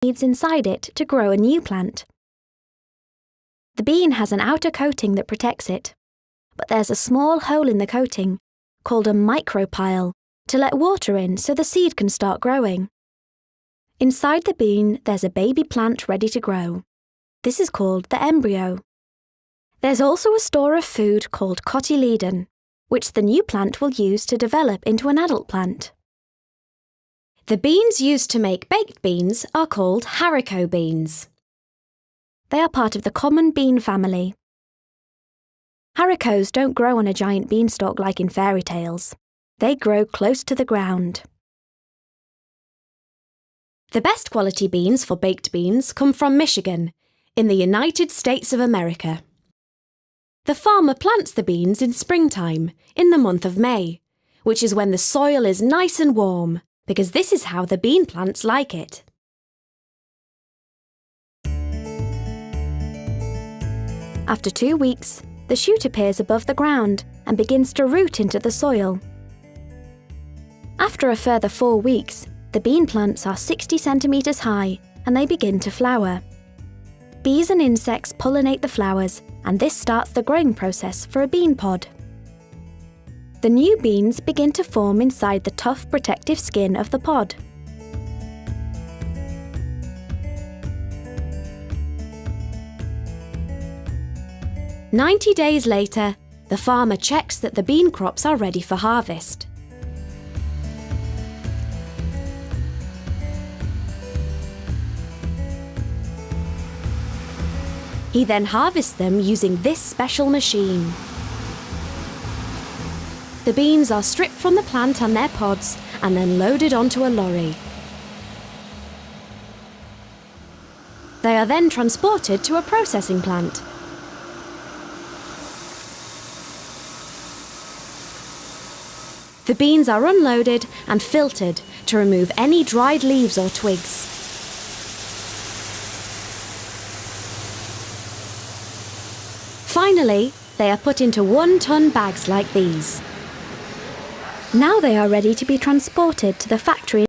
needs inside it to grow a new plant. The bean has an outer coating that protects it, but there's a small hole in the coating, called a micropyle, to let water in so the seed can start growing. Inside the bean, there's a baby plant ready to grow. This is called the embryo. There's also a store of food called cotyledon, which the new plant will use to develop into an adult plant. The beans used to make baked beans are called haricot beans. They are part of the common bean family. Haricots don't grow on a giant beanstalk like in fairy tales. They grow close to the ground. The best quality beans for baked beans come from Michigan, in the United States of America. The farmer plants the beans in springtime, in the month of May, which is when the soil is nice and warm, because this is how the bean plants like it. After 2 weeks, the shoot appears above the ground and begins to root into the soil. After a further 4 weeks, the bean plants are 60 centimetres high and they begin to flower. Bees and insects pollinate the flowers, and this starts the growing process for a bean pod. The new beans begin to form inside the tough protective skin of the pod. "90 days later, the farmer checks that the bean crops are ready for harvest. He then harvests them using this special machine. The beans are stripped from the plant and their pods and then loaded onto a lorry. They are then transported to a processing plant. The beans are unloaded and filtered to remove any dried leaves or twigs. Finally, they are put into 1-ton bags like these. Now they are ready to be transported to the factory